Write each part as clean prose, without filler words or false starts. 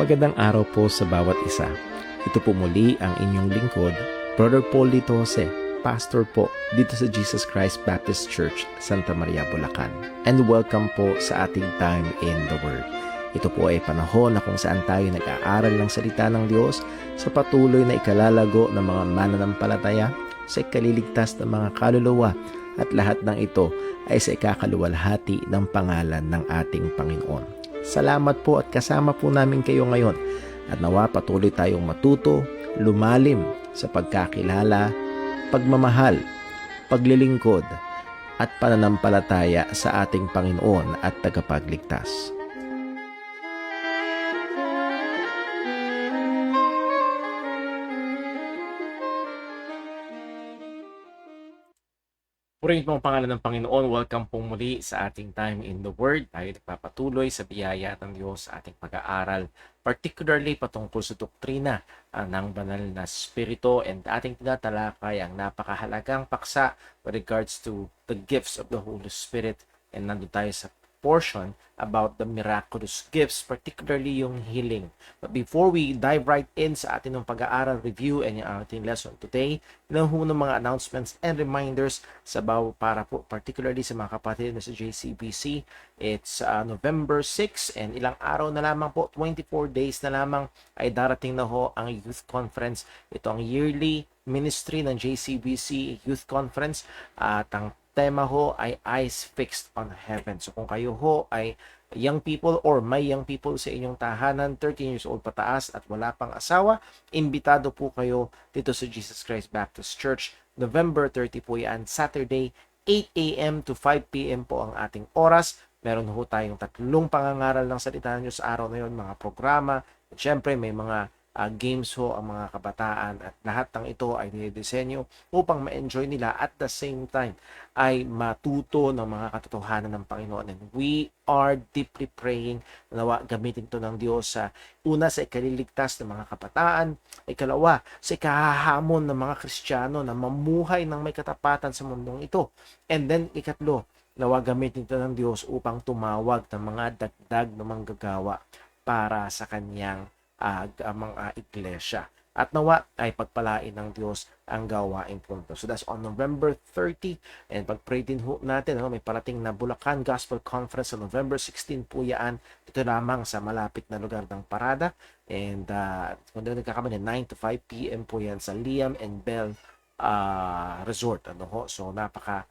Magandang araw po sa bawat isa. Ito po muli ang inyong lingkod, Brother Paul Litose, pastor po dito sa Jesus Christ Baptist Church, Santa Maria, Bulacan. And welcome po sa ating time in the Word. Ito po ay panahon na kung saan tayo nag-aaral ng salita ng Diyos sa patuloy na ikalalago ng mga mananampalataya, sa ikaliligtas ng mga kaluluwa, at lahat ng ito ay sa ikakaluwalhati ng pangalan ng ating Panginoon. Salamat po at kasama po namin kayo ngayon at nawa patuloy tayong matuto, lumalim sa pagkakilala, pagmamahal, paglilingkod at pananampalataya sa ating Panginoon at tagapagligtas. Purihin po ang pangalan ng Panginoon. Welcome po muli sa ating time in the Word. Tayo nagpapatuloy sa biyaya ng Diyos sa ating pag-aaral, particularly patungkol sa doktrina ng banal na spirito, and ating tinatalakay ang napakahalagang paksa with regards to the gifts of the Holy Spirit. And nandun tayo sa portion about the miraculous gifts, particularly yung healing. But before we dive right in sa ating pag-aaral, review, and yung ating lesson today, ilang ng mga announcements and reminders para po particularly sa mga kapatid na sa JCBC. It's November 6 and ilang araw na lamang po, 24 days na lamang ay darating na ho ang youth conference. Ito ang yearly ministry ng JCBC Youth Conference at ang tema ho ay Eyes Fixed on Heaven. So kung kayo ho ay young people or may young people sa inyong tahanan, 13 years old pataas at wala pang asawa, imbitado po kayo dito sa Jesus Christ Baptist Church. November 30 po yan, Saturday, 8 a.m. to 5 p.m. po ang ating oras. Meron ho tayong 3 pangangaral ng salita ng Diyos sa araw na yun, mga programa. At syempre may mga games ho ang mga kabataan at lahat ng ito ay nidisenyo upang ma-enjoy nila at the same time ay matuto ng mga katotohanan ng Panginoon. And we are deeply praying na nawa gamitin ito ng Diyos sa una sa ikaliligtas ng mga kabataan, ikalawa sa ikahahamon ng mga Kristiyano na mamuhay ng may katapatan sa mundong ito, and then ikatlo, nawa gamitin ito ng Diyos upang tumawag ng mga dagdag na manggagawa para sa kanyang mga iglesia. At nawa ay pagpalain ng Diyos ang gawain punto. So that's on November 30. And pag-pray din ho natin, may parating na Bulacan Gospel Conference on November 16 po yan. Ito lamang sa malapit na lugar ng Parada. And kung doon nagkakamali, 9 to 5 p.m. po yan sa Liam and Bell Resort. So napaka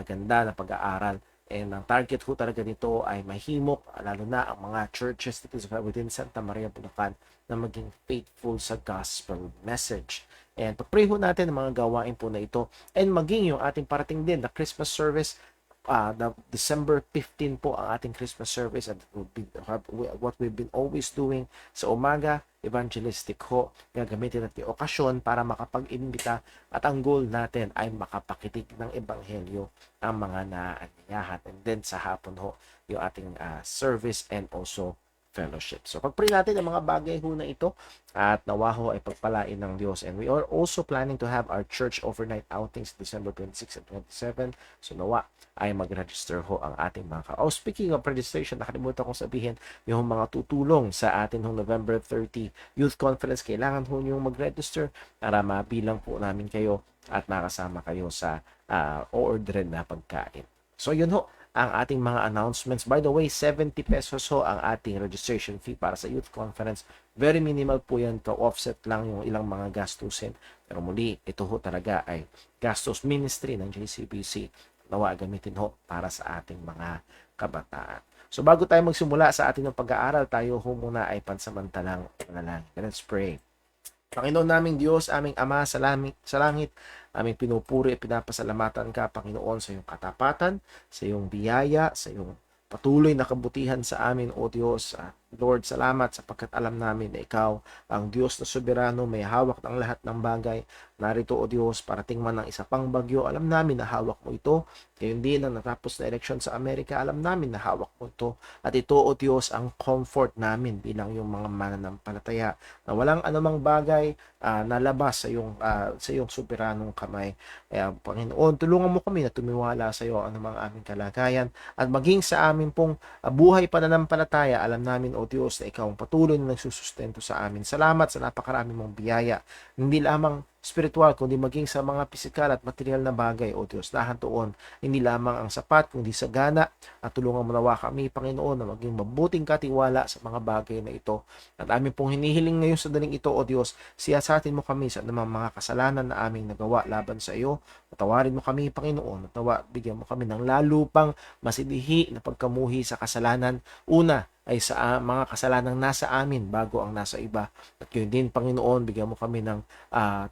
ganda na pag-aaral. And ang target ho talaga nito ay mahimok, lalo na ang mga churches within Santa Maria, Bulacan na maging faithful sa gospel message. And pag-pray ho natin ang mga gawain po na ito, and maging yung ating parating din na Christmas service, the December 15 po ang ating Christmas service, and what we've been always doing sa umaga, evangelistic ho, gagamitin natin yung okasyon para makapag-imbita, at ang goal natin ay makapakitig ng ebanghelyo ang mga naanyayahan. And then sa hapon ho, yung ating service and also fellowship. So pag-pray natin ang mga bagay ho na ito at nawa ho ay pagpalain ng Diyos. And we are also planning to have our church overnight outings December 26 and 27. So nawa ay mag-register ho ang ating mga speaking of registration, nakalimutan kong sabihin yung mga tutulong sa atin hong November 30 Youth Conference. Kailangan ho yung mag-register para mabilang po namin kayo at makasama kayo sa orderin na pagkain. So yun ho ang ating mga announcements. By the way, 70 pesos ho ang ating registration fee para sa youth conference. Very minimal po yan, to offset lang yung ilang mga gastusin. Pero muli, ito ho talaga ay gastos ministry ng JCBC. Nawa gamitin ho para sa ating mga kabataan. So bago tayo magsimula sa ating pag-aaral, tayo ho muna ay pansamantalang panalangin. Let's pray. Panginoon naming Diyos, aming Ama sa langit, aming pinupuri at pinapasalamatan ka, Panginoon, sa iyong katapatan, sa iyong biyaya, sa iyong patuloy na kabutihan sa amin, O Diyos. Lord, salamat sapagkat alam namin na Ikaw ang Diyos na soberano, may hawak ng lahat ng bagay, narito o Diyos, parating man ang isa pang bagyo, alam namin na hawak mo ito. Gayon din ang natapos na eleksyon sa Amerika, alam namin na hawak mo ito. At ito o Diyos ang comfort namin bilang yung mga mananampalataya na walang anumang bagay na labas sa iyong soberanong kamay. Kaya Panginoon, tulungan mo kami na tumiwala sa iyo anumang aming kalagayan at maging sa amin pong buhay pananampalataya, alam namin o Diyos na ikaw ang patuloy na nagsusustento sa amin. Salamat sa napakarami mong biyaya. Hindi lamang spiritual, kundi maging sa mga pisikal at material na bagay, o Diyos, lahat doon. Hindi lamang ang sapat, kundi sagana. At tulungan mo nawa kami, Panginoon, na maging mabuting katiwala sa mga bagay na ito. At amin pong hinihiling ngayon sa daling ito, o Diyos, siyasatin mo kami sa anumang mga kasalanan na aming nagawa laban sa iyo. Patawarin mo kami, Panginoon, at nawa, bigyan mo kami ng lalo pang masidihi na pagkamuhi sa kasalanan. Una, ay sa mga kasalanang nasa amin bago ang nasa iba. At yun din, Panginoon, bigyan mo kami ng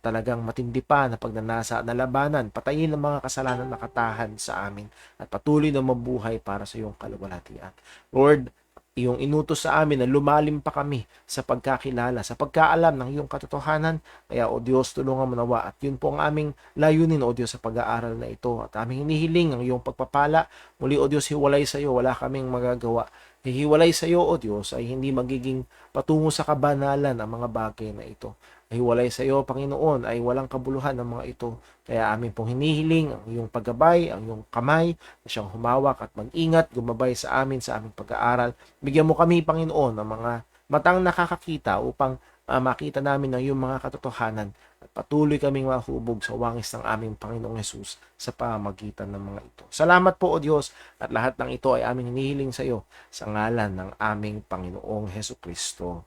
talagang matindi pa na pagnanasa na labanan. Patayin ang mga kasalanan na katahan sa amin at patuloy na mabuhay para sa iyong kaluwalhatian. Lord, iyong inutos sa amin na lumalim pa kami sa pagkakilala, sa pagkaalam ng iyong katotohanan. Kaya, O Diyos, tulungan mo nawa. At yun po ang aming layunin, O Diyos, sa pag-aaral na ito. At aming hinihiling ang iyong pagpapala. Muli, O Diyos, hiwalay sa iyo. Wala kaming magagawa. Hihiwalay sa iyo, O Diyos, ay hindi magiging patungo sa kabanalan ang mga bagay na ito. Hiwalay sa iyo, Panginoon, ay walang kabuluhan ng mga ito. Kaya amin pong hinihiling ang iyong paggabay, ang iyong kamay, na siyang humawak at mag-ingat, gumabay sa amin sa aming pag-aaral. Bigyan mo kami, Panginoon, ng mga matang nakakakita upang makita namin ang iyong mga katotohanan at patuloy kaming mahubog sa wangis ng aming Panginoong Hesus sa pamagitan ng mga ito. Salamat po, O Diyos, at lahat ng ito ay aming hinihiling sa iyo sa ngalan ng aming Panginoong Hesukristo.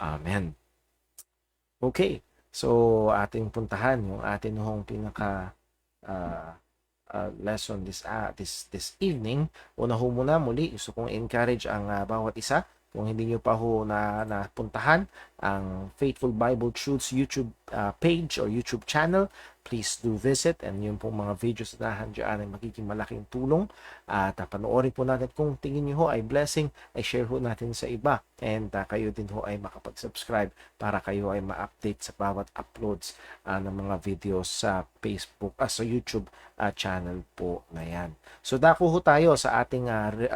Amen. Okay, so ating puntahan yung atin hong pinaka lesson this evening. Una ho muna, muli gusto kong encourage ang bawat isa. Kung hindi nyo pa ho napuntahan ang Faithful Bible Truths YouTube page or YouTube channel, please do visit, and yung pong mga videos na nandiyan ay magiging malaking tulong. At panoorin po natin kung tingin nyo ho ay blessing, ay share ho natin sa iba, and kayo din ho ay makapag-subscribe para kayo ay ma-update sa bawat uploads ng mga videos sa Facebook, sa YouTube channel po na yan. So dako ho tayo sa ating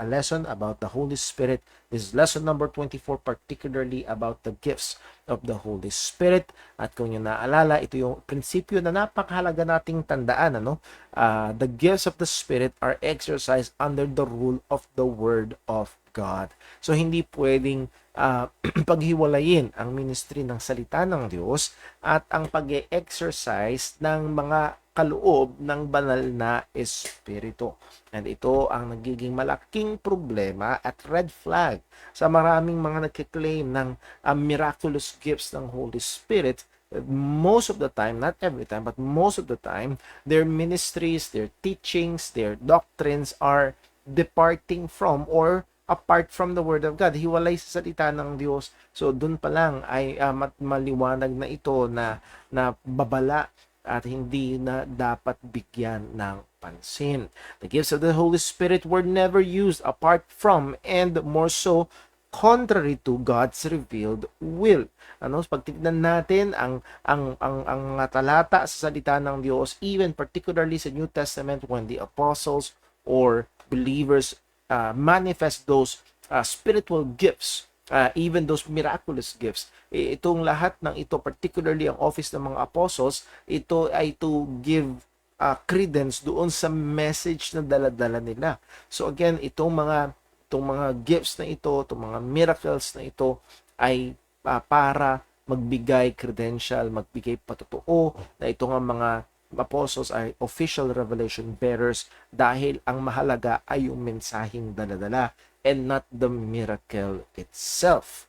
lesson about the Holy Spirit. This is lesson number 24, particularly about the gifts of the Holy Spirit. At kung nyo naalala, ito yung prinsipyo na napakahalaga nating tandaan. The gifts of the Spirit are exercised under the rule of the Word of God. So hindi pwedeng paghiwalayin ang ministry ng salita ng Diyos at ang pag-exercise ng mga kaloob ng banal na Espiritu. And ito ang nagiging malaking problema at red flag sa maraming mga nagkiklaim ng miraculous gifts ng Holy Spirit. Most of the time, not every time, but most of the time, their ministries, their teachings, their doctrines are departing from or apart from the Word of God. Hiwalay sa salita ng Diyos. So, dun pa lang ay maliwanag na ito na babala at hindi na dapat bigyan ng pansin. The gifts of the Holy Spirit were never used apart from and more so contrary to God's revealed will. Pag tignan natin ang talata sa salita ng Diyos, even particularly sa New Testament when the apostles or believers manifest those spiritual gifts, even those miraculous gifts, itong lahat ng ito, particularly ang office ng mga apostles, ito ay to give credence doon sa message na dala-dala nila. So again, itong mga gifts na ito, itong mga miracles na ito ay para magbigay credential, magbigay patotoo na ito nga mga apostles ay official revelation bearers dahil ang mahalaga ay yung mensaheng dala-dala and not the miracle itself.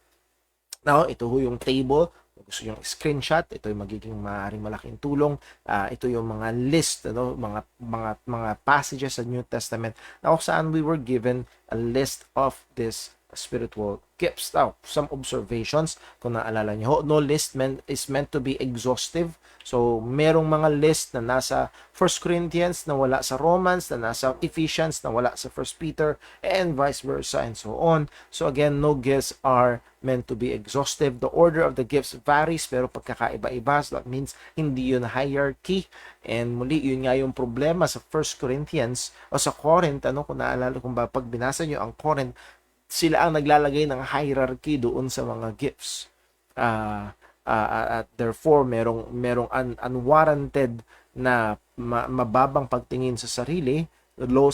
Now, ito ho yung table. Kung gusto yung screenshot, ito yung magiging maaaring malaking tulong. Ito yung mga list, mga passages sa New Testament na kung saan we were given a list of this spiritual gifts. Now, some observations, kung naalala niyo, no list is meant to be exhaustive. So, merong mga list na nasa 1 Corinthians, na wala sa Romans, na nasa Ephesians, na wala sa 1 Peter, and vice versa, and so on. So, again, no gifts are meant to be exhaustive. The order of the gifts varies, pero pagkakaiba-iba. So, that means hindi yun hierarchy. And muli, yun nga yung problema sa 1 Corinthians o sa Corinth, kung naalala, kung ba, pag binasa nyo ang Corinth, sila ang naglalagay ng hierarchy doon sa mga gifts. At therefore, merong unwarranted na mababang pagtingin sa sarili, low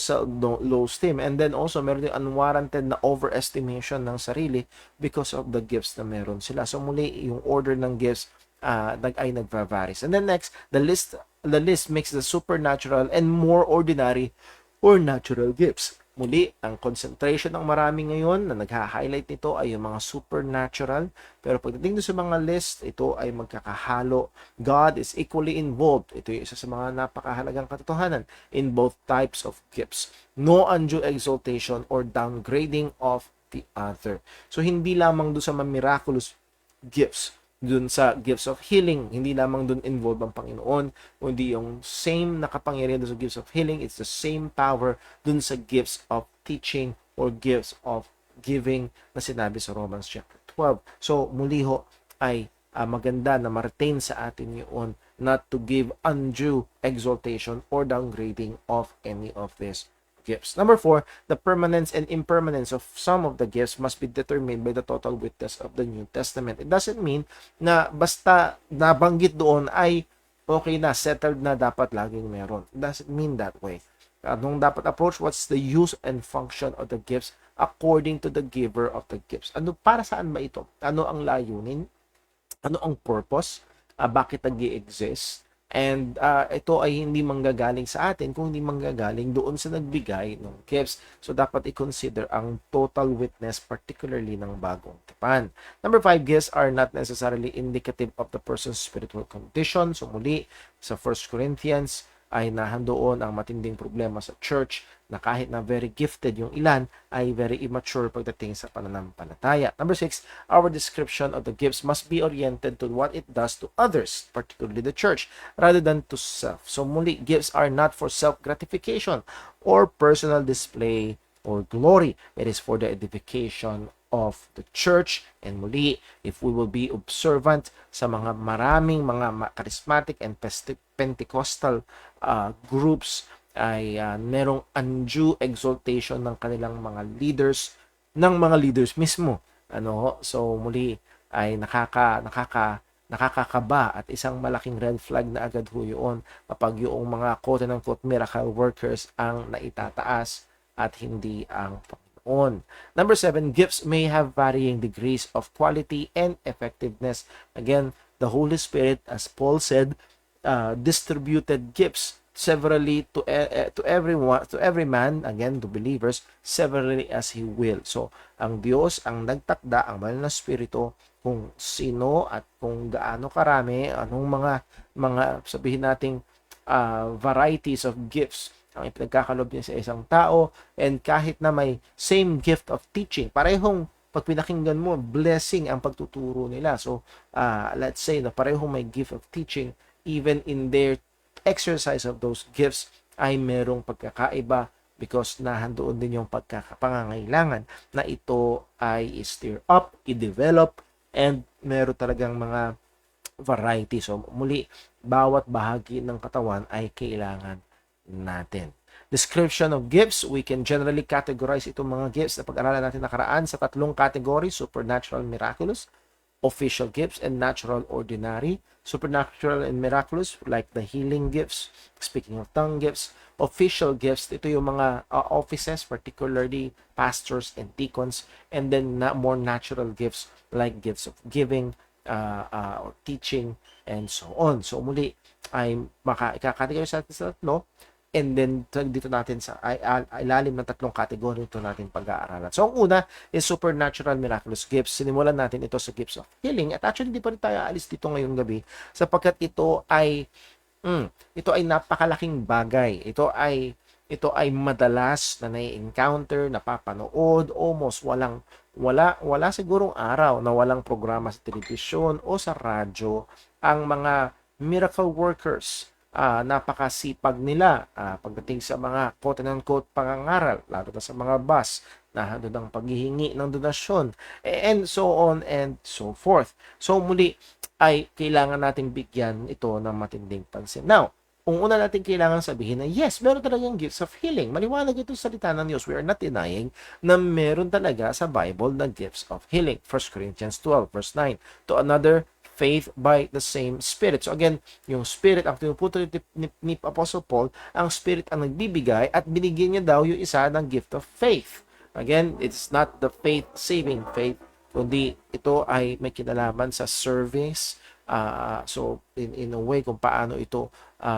esteem, and then also meron din unwarranted na overestimation ng sarili because of the gifts na meron sila. So muli, yung order ng gifts ay nagva-varies. And then next, the list makes the supernatural and more ordinary or natural gifts. Muli, ang concentration ng marami ngayon na nagha-highlight nito ay yung mga supernatural. Pero pagdating doon sa mga list, ito ay magkakahalo. God is equally involved. Ito yung isa sa mga napakahalagang katotohanan in both types of gifts. No undue exaltation or downgrading of the other. So, hindi lamang doon sa mga miraculous gifts, dun sa gifts of healing, hindi lamang dun involved ang Panginoon, kundi yung same nakapangyarihan dun sa gifts of healing, it's the same power dun sa gifts of teaching or gifts of giving na sinabi sa Romans chapter 12. So, muli ho ay maganda na ma-retain sa atin yun, not to give undue exaltation or downgrading of any of these gifts. Number 4, the permanence and impermanence of some of the gifts must be determined by the total witness of the New Testament. It doesn't mean na basta nabanggit doon ay okay na, settled na, dapat laging meron. It doesn't mean that way. Anong dapat approach? What's the use and function of the gifts according to the giver of the gifts? Para saan ba ito? Ano ang layunin? Ano ang purpose? Bakit nag-i-exist? And ito ay hindi manggagaling sa atin kung hindi manggagaling doon sa nagbigay ng gifts. So, dapat i-consider ang total witness, particularly ng bagong tipan. Number 5, gifts are not necessarily indicative of the person's spiritual condition. So, muli, sa 1 Corinthians, ay nahandoon ang matinding problema sa church na kahit na very gifted yung ilan, ay very immature pagdating sa pananampalataya. Number 6, our description of the gifts must be oriented to what it does to others, particularly the church, rather than to self. So muli, gifts are not for self-gratification or personal display or glory. It is for the edification of the church. And muli, if we will be observant sa mga maraming mga charismatic and Pentecostal groups, ay merong undue exaltation ng kanilang mga leaders, mismo. So muli ay nakakakaba at isang malaking red flag na agad ho yun kapag yung mga quote-unquote miracle workers ang naitataas at hindi ang Panginoon. Number 7, gifts may have varying degrees of quality and effectiveness. Again, the Holy Spirit, as Paul said, distributed gifts severally to everyone, to every man, again to believers, severally as he will. So ang Diyos ang nagtakda, ang banal na spirito, kung sino at kung gaano karami, anong mga sabihin nating varieties of gifts ang ipinagkakalob niya sa isang tao. And kahit na may same gift of teaching, parehong pag pinakinggan mo, blessing ang pagtuturo nila. So let's say na parehong may gift of teaching, even in their exercise of those gifts ay merong pagkakaiba because nahandoon din yung pangangailangan na ito ay i-stir up, i-develop, and meron talagang mga variety. So muli, bawat bahagi ng katawan ay kailangan natin. Description of gifts, we can generally categorize itong mga gifts na pag-aralan natin nakaraan sa tatlong categories: supernatural, miraculous, official gifts, and natural, ordinary. Supernatural and miraculous, like the healing gifts, speaking of tongue gifts. Official gifts, ito yung mga offices, particularly pastors and deacons. And then more natural gifts, like gifts of giving, or teaching, and so on. So muli, ay ikakategorize sa atin sa tatlo. And then, dito natin sa ilalim ng tatlong kategory ito natin pag-aaralan. So, ang una is supernatural miraculous gifts. Sinimulan natin ito sa gifts of healing. At actually, di pa rin tayo aalis dito ngayong gabi sapagkat ito ay napakalaking bagay. Ito ay madalas na nai-encounter, napapanood, almost walang wala sigurong araw na walang programa sa telebisyon o sa radyo ang mga miracle workers. Napakasipag nila pagdating sa mga quote-unquote pangangaral, lalo na sa mga bus na doon ang paghihingi ng donasyon, and so on and so forth. So muli ay kailangan nating bigyan ito ng matinding pansin. Now, kung una natin kailangan sabihin na yes, meron talagang gifts of healing. Maliwanag ito sa salita ng Diyos. We are not denying na meron talaga sa Bible na gifts of healing. 1 Corinthians 12 verse 9. To another, faith by the same Spirit. So again, yung Spirit, ang tinuputol ni Apostle Paul, ang Spirit ang nagbibigay at binigyan niya daw yung isa ng gift of faith. Again, it's not the faith-saving faith, kundi ito ay may kinalaman sa service. So, in a way, kung paano ito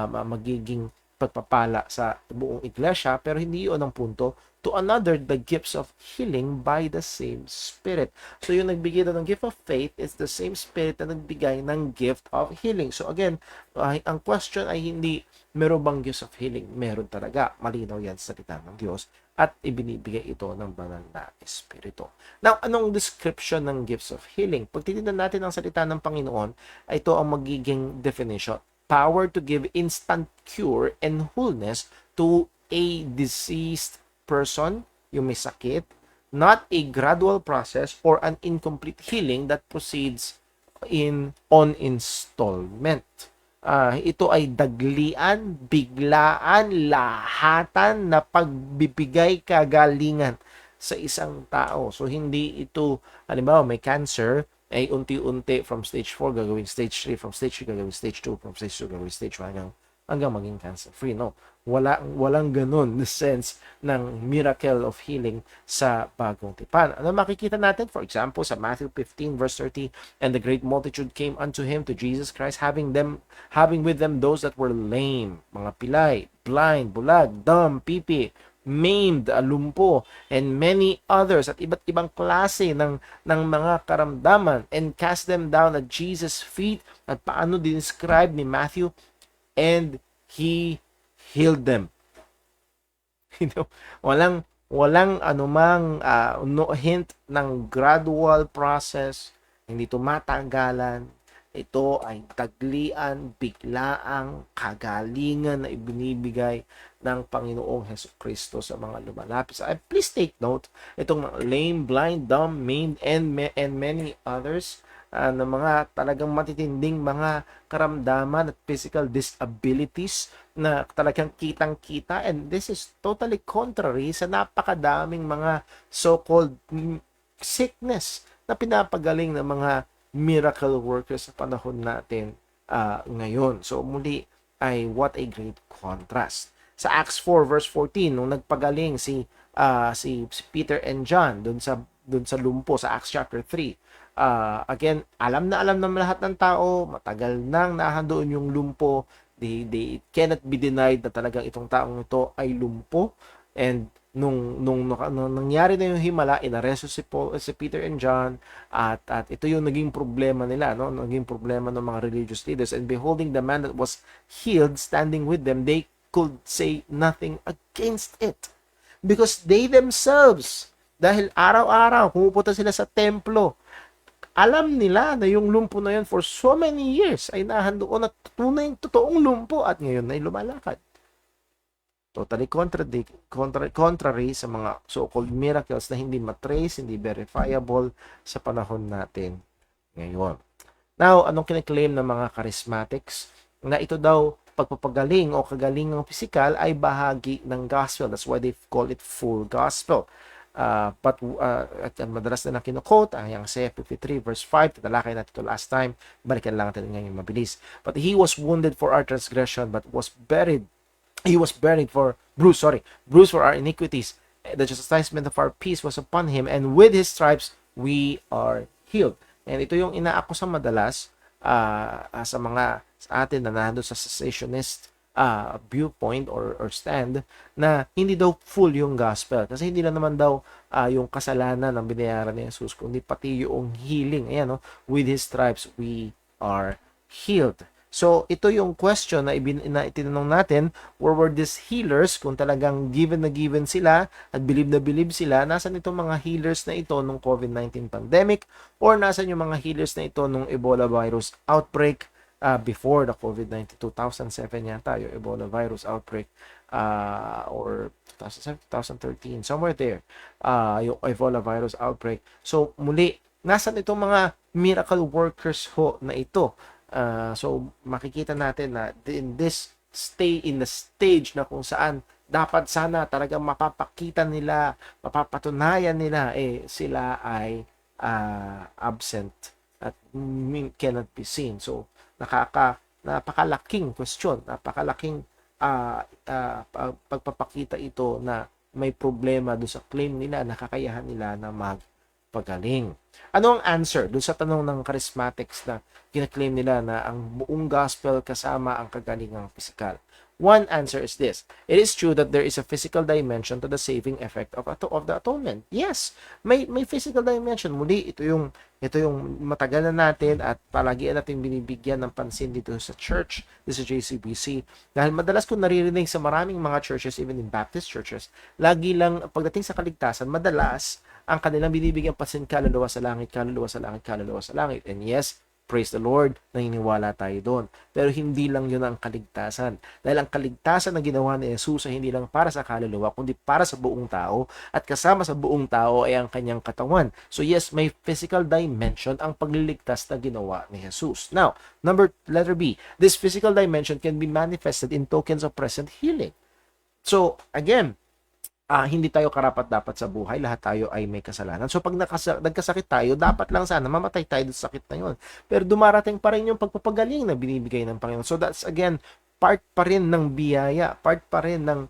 magiging pagpapala sa buong iglesia, pero hindi yun ang punto. To another, the gifts of healing by the same Spirit. So, yung nagbigay ng gift of faith is the same Spirit na nagbigay ng gift of healing. So, again, ang question ay hindi, meron bang gifts of healing? Meron talaga. Malinaw yan sa salita ng Diyos at ibinibigay ito ng banal na Espiritu. Now, anong description ng gifts of healing? Pag titignan natin ang salita ng Panginoon, ito ang magiging definition. Power to give instant cure and wholeness to a diseased person, yung may sakit, not a gradual process or an incomplete healing that proceeds on installment. Ito ay daglian, biglaan, lahatan na pagbibigay kagalingan sa isang tao. So, hindi ito, halimbawa, may cancer, ay unti-unti from stage 4 gagawin stage 3, from stage 3 gagawin stage 2, from stage 2 gagawin stage 1 hanggang maging cancer-free. No, walang ganun the sense ng miracle of healing sa bagong tipan. Ano makikita natin? For example, sa Matthew 15 verse 30, and the great multitude came unto him, to Jesus Christ, having with them those that were lame, mga pilay, blind, bulag, dumb, pipi, maimed, lumpo, and many others, at iba't ibang klase ng mga karamdaman, and cast them down at Jesus' feet. At paano describe ni Matthew? And he healed them. Walang anumang no hint ng gradual process, hindi ito matagalan. Ito ay taglian, biglaang kagalingan na ibinibigay ng Panginoong Hesukristo sa mga lumalapit. Please take note, itong lame, blind, dumb, maimed, and many others, na mga talagang matitinding mga karamdaman at physical disabilities na talagang kitang-kita, and this is totally contrary sa napakadaming mga so-called sickness na pinapagaling ng mga miracle workers sa panahon natin ngayon. So muli ay what a great contrast. Sa Acts 4 verse 14, nung nagpagaling si Peter and John doon sa lumpo sa Acts chapter 3, again, alam ng lahat ng tao, matagal nang nahandoon yung lumpo. They cannot be denied na talagang itong taong ito ay lumpo. And nung nangyari na yung himala, inaresto si Peter and John, at ito yung naging problema nila, no? Naging problema ng mga religious leaders. And beholding the man that was healed standing with them, they could say nothing against it, because they themselves, dahil araw-araw pumupunta sila sa templo, alam nila na yung lumpo na yun for so many years ay nahandoon at tunay totoong lumpo, at ngayon ay lumalakad. Totally contrary sa mga so-called miracles na hindi matrace, hindi verifiable sa panahon natin ngayon. Now, anong kiniklaim ng mga charismatics? Na ito daw, pagpapagaling o kagalingang pisikal ay bahagi ng gospel. That's why they call it full gospel. At madalas na kinukot ang Isaiah 53 verse 5, tatalakay natin ito last time, balikan lang natin ngayon mabilis. But he was wounded for our transgression, but was buried. He was bruised for our iniquities. The chastisement of our peace was upon him, and with his stripes we are healed. And ito yung inaakusa madalas sa atin na nandun sa cessationist viewpoint or stand, na hindi daw full yung gospel, kasi hindi lang naman daw yung kasalanan ang binayaran ni Jesus, kundi pati yung healing. Ayan, no? With his stripes we are healed. So, ito yung question na itinanong natin, where were these healers? Kung talagang given na given sila at believe na believe sila, nasan itong mga healers na ito nung COVID-19 pandemic, or nasan yung mga healers na ito nung Ebola virus outbreak before the COVID-19, 2007 yata yung Ebola virus outbreak, or 2007, 2013, somewhere there, yung Ebola virus outbreak. So, muli, nasan itong mga miracle workers ho na ito? So makikita natin na in this stay in the stage na kung saan dapat sana talagang mapapakita nila, mapapatunayan nila sila ay absent at cannot be seen. So napakalaking question, napakalaking pagpapakita ito na may problema do sa claim nila, nakakayahan nila na magpagaling. Ano ang answer doon sa tanong ng charismatics na kina-claim nila na ang buong gospel kasama ang kagalingang physical? One answer is this: it is true that there is a physical dimension to the saving effect of the atonement. Yes, may physical dimension. Muli, ito yung matagal na natin at palagi natin binibigyan ng pansin dito sa church, dito sa JCBC. Dahil madalas ko naririnig sa maraming mga churches, even in Baptist churches, lagi lang pagdating sa kaligtasan, madalas ang kanilang binibigyan pansin, kaluluwa sa langit, kaluluwa sa langit, kaluluwa sa langit. And yes, praise the Lord, naniniwala tayo doon. Pero hindi lang yun ang kaligtasan. Dahil ang kaligtasan na ginawa ni Jesus ay hindi lang para sa kaluluwa, kundi para sa buong tao. At kasama sa buong tao ay ang kanyang katawan. So yes, may physical dimension ang pagliligtas na ginawa ni Jesus. Now, letter B, this physical dimension can be manifested in tokens of present healing. So, again, hindi tayo karapat-dapat sa buhay, lahat tayo ay may kasalanan. So pag nagkasakit tayo, dapat lang sana mamatay tayo sa sakit na yun. Pero dumarating pa rin yung pagpapagaling na binibigay ng Panginoon. So that's again part pa rin ng biyaya, part pa rin ng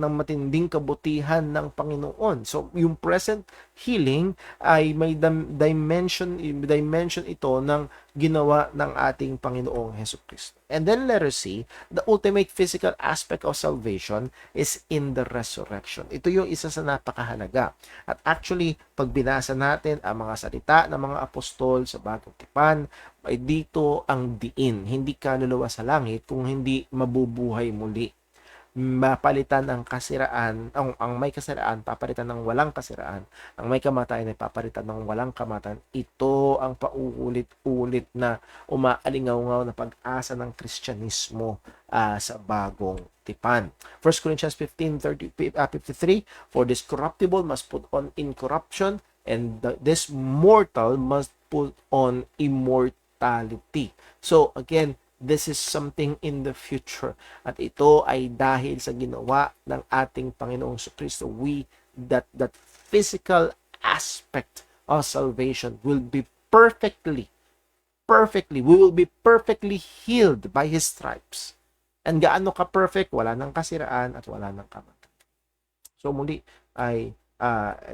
matinding kabutihan ng Panginoon. So yung present healing ay may dimension ito ng ginawa ng ating Panginoong Hesukristo. And then letter C, the ultimate physical aspect of salvation is in the resurrection. Ito yung isa sa napakahalaga. At actually, pag binasa natin ang mga salita ng mga apostol sa Bagong Tipan, ay dito ang diin, hindi kaluluwa sa langit kung hindi mabubuhay muli. Mapalitan ang kasiraan, ang may kasiraan, papalitan ng walang kasiraan. Ang may kamatayan ay papalitan ng walang kamatayan. Ito ang pauulit-ulit na umaalingaw-ngaw na pag-asa ng Kristyanismo sa Bagong Tipan. 1 Corinthians 15:53, for this corruptible must put on incorruption, and this mortal must put on immortality. So again, this is something in the future. At ito ay dahil sa ginawa ng ating Panginoong Kristo. That physical aspect of salvation will be perfectly, we will be perfectly healed by His stripes. And gaano ka-perfect? Wala nang kasiraan at wala nang kamatayan. So muli ay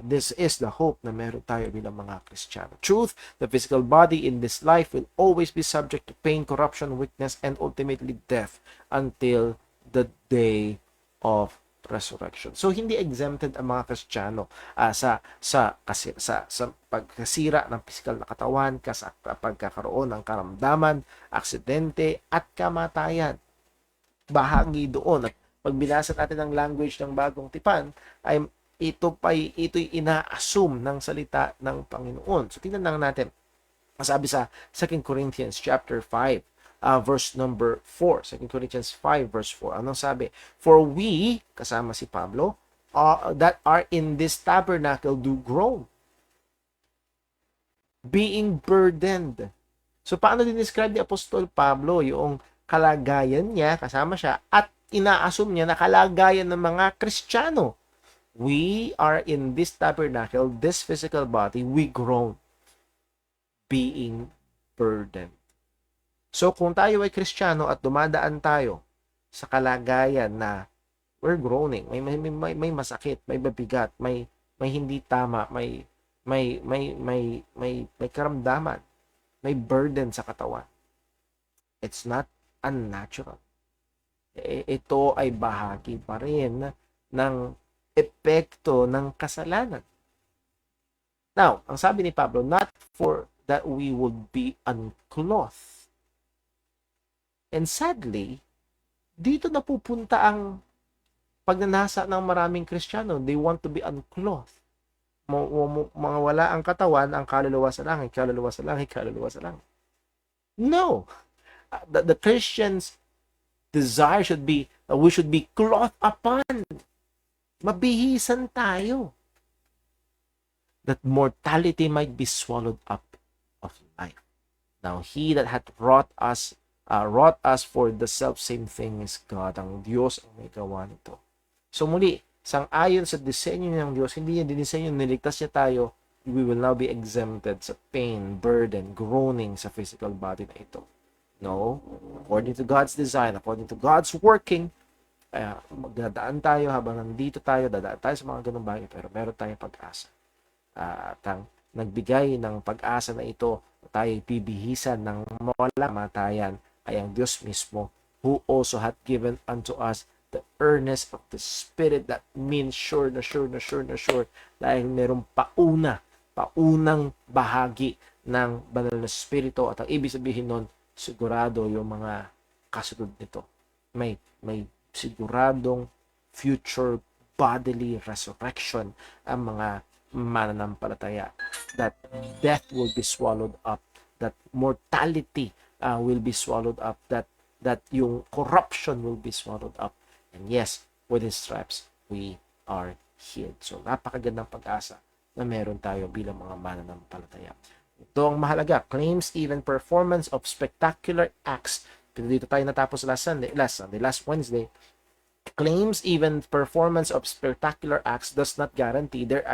this is the hope na meron tayo bilang mga Kristiyano. Truth, the physical body in this life will always be subject to pain, corruption, weakness, and ultimately death until the day of resurrection. So hindi exempted ang mga Kristiyano sa pagkasira ng physical na katawan, sa pagkakaroon ng karamdaman, aksidente at kamatayan. Bahagi doon. At pag binasa natin ang language ng Bagong Tipan, ay ito'y ina-assume ng salita ng Panginoon. So tingnan lang natin. Masabi sa 2 Corinthians chapter 5, verse number 4. 2 Corinthians 5 verse 4. Anong sabi? For we, kasama si Pablo, that are in this tabernacle do groan, being burdened. So paano din-describe ni Apostol Pablo yung kalagayan niya, kasama siya, at ina-assume niya na kalagayan ng mga Kristiyano? We are in this tabernacle, this physical body, we groan, being burdened. So kung tayo ay Kristiyano at dumadaan tayo sa kalagayan na we're groaning, may masakit, may mabigat, may hindi tama, may karamdaman, may burden sa katawan. It's not unnatural. Ito ay bahagi pa rin ng epekto ng kasalanan. Now, ang sabi ni Pablo, not for that we would be unclothed, And sadly, dito napupunta ang pagnanasa ng maraming Kristiyano. They want to be unclothed. Mga wala ang katawan, ang kaluluwa sa langit, kaluluwa sa langit, kaluluwa sa langit. No. The Christians' desire should be, we should be clothed upon. Mabihisan tayo. That mortality might be swallowed up of life. Now, He that hath wrought us for the self-same thing is God. Ang Diyos ang may gawa nito. So muli, sang-ayon sa disenyo ng Diyos, hindi niya dinisenyo, niligtas niya tayo, we will now be exempted sa pain, burden, groaning sa physical body na ito. No. According to God's design, according to God's working, magdadaan tayo habang nandito tayo, dadaan tayo sa mga ganung bagay, pero meron tayong pag-asa. At ang nagbigay ng pag-asa na ito, tayo pibihisan ng mawala matayan, ay ang Diyos mismo, who also hath given unto us the earnest of the Spirit. That means sure na sure dahil merong paunang bahagi ng banal na Espiritu, at ang ibig sabihin nun, sigurado yung mga kasunod nito. May siguradong future bodily resurrection ang mga mananampalataya, that death will be swallowed up, that mortality will be swallowed up, that yung corruption will be swallowed up, and yes, with His stripes we are healed. So napakagandang pag-asa na meron tayo bilang mga mananampalataya. Ito ang mahalaga, claims even performance of spectacular acts. Pero dito tayo natapos last Wednesday. Claims even performance of spectacular acts does not guarantee their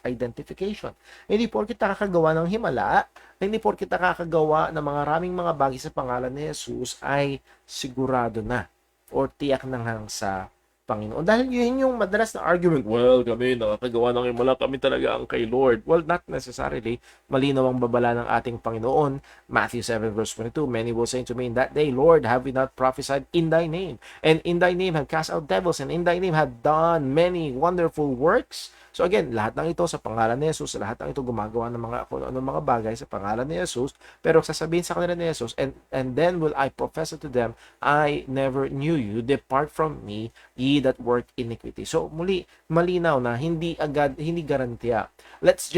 identification. Hindi porket nakakagawa ng himala, hindi porket nakakagawa ng mga maraming mga bagay sa pangalan ni Jesus ay sigurado na o tiyak na hang sa Panginoon. Dahil yun yung madalas na argument, well, kami nakakagawa ng himala, kami talaga ang kay Lord. Well, not necessarily. Malinaw ang babala ng ating Panginoon. Matthew 7 verse 22, many will say to me in that day, Lord, have we not prophesied in thy name? And in thy name have cast out devils, and in thy name have done many wonderful works. So again, lahat ng ito sa pangalan ni Jesus, lahat ng ito gumagawa ng mga bagay sa pangalan ni Jesus, pero sasabihin sa kanila ni Jesus, and then will I profess to them, I never knew you, depart from me, ye that work iniquity. So muli, malinaw na hindi garantiya. Let's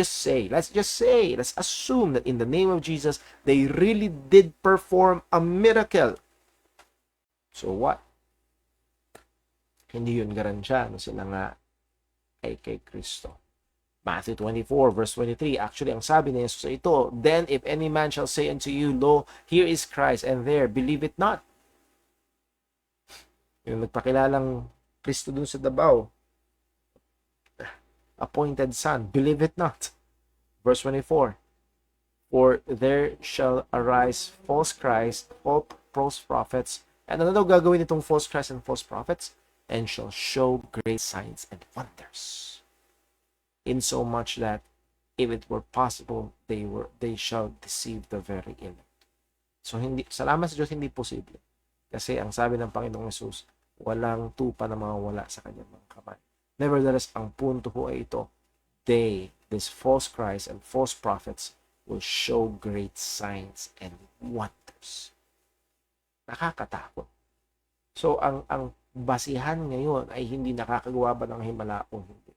assume that in the name of Jesus, they really did perform a miracle. So what? Hindi yun garantiya na sila nga ay kay Kristo. Matthew 24 verse 23, actually ang sabi ni Jesus ito, then if any man shall say unto you, lo, here is Christ, and there, believe it not. Yung nagpakilalang Kristo dun sa Davao, appointed son, believe it not. Verse 24, for there shall arise false Christ, false prophets, and ano daw gagawin itong false Christ and false prophets? And shall show great signs and wonders, in so much that if it were possible, they shall deceive the very elect. So salamat sa Diyos, hindi posible. Kasi ang sabi ng Panginoong Hesus, walang tupa na mawawala sa kanyang mga kamay. Nevertheless, ang punto po ay ito, these false Christ and false prophets will show great signs and wonders. Nakakatakot. So ang basihan ngayon ay hindi nakakagawa ba ng himala o hindi.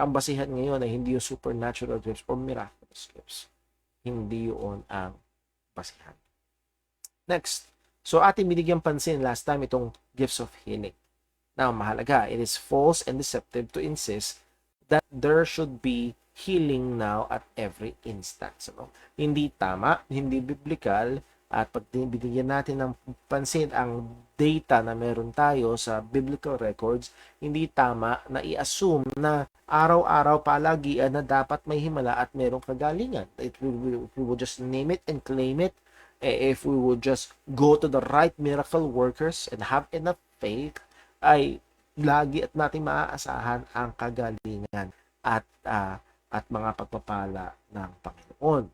Ang basihan ngayon ay hindi yung supernatural gifts or miraculous gifts. Hindi yun ang basihan. Next, so ating binigyan pansin last time itong gifts of healing. Now, mahalaga, it is false and deceptive to insist that there should be healing now at every instance. No? Hindi tama, hindi biblical, at pag binigyan natin ng pansin ang data na meron tayo sa biblical records, hindi tama na i-assume na araw-araw palagian na dapat may himala at merong kagalingan. If we will just name it and claim it, if we will just go to the right miracle workers and have enough faith, ay lagi at nating maaasahan ang kagalingan at mga pagpapala ng Panginoon.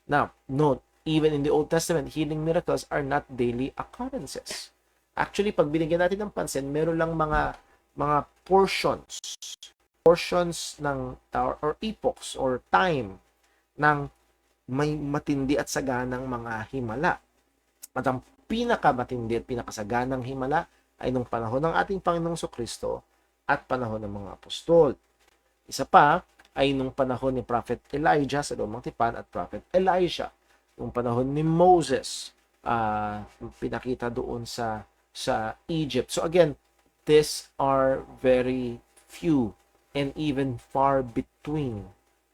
Now, note, even in the Old Testament, healing miracles are not daily occurrences. Actually, pag binigyan natin ng pansin, meron lang mga portions ng or epochs or time ng may matindi at saganang mga himala. At ang pinakamatindi at pinakasaganang himala ay nung panahon ng ating Panginoong Kristo at panahon ng mga apostol. Isa pa ay nung panahon ni Prophet Elijah sa Lumang Tipan at Prophet Elisha. Nung panahon ni Moses, pinakita doon sa Egypt. So again, these are very few and even far between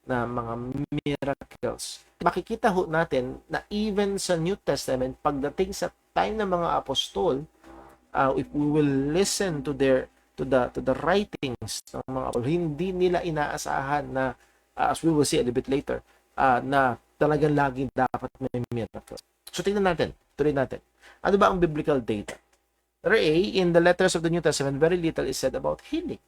na mga miracles. Makikita ho natin na even sa New Testament, pagdating sa time ng mga apostol, if we will listen to the writings ng mga apostol, hindi nila inaasahan na, as we will see a little bit later, na talagang laging dapat may miracle. So tingnan natin, tuloy natin. Ano ba ang biblical data? Letter A, in the letters of the New Testament, very little is said about healing.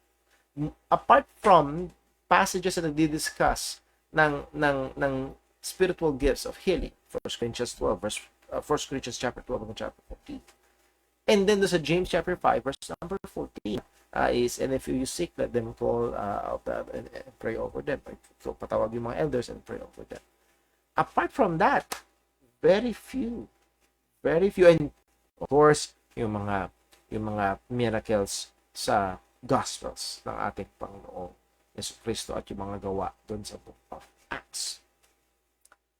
Apart from passages na nagdi-discuss ng spiritual gifts of healing, 1 Corinthians 12, 1 Corinthians chapter 12 and chapter 14. And then sa James chapter 5, verse number 14, is, and if you sick, let them call out and pray over them. So patawag yung mga elders and pray over them. Apart from that, very few, and of course, yung mga miracles sa Gospels ng ating Panginoong Yesu Cristo at yung mga gawa doon sa book of Acts.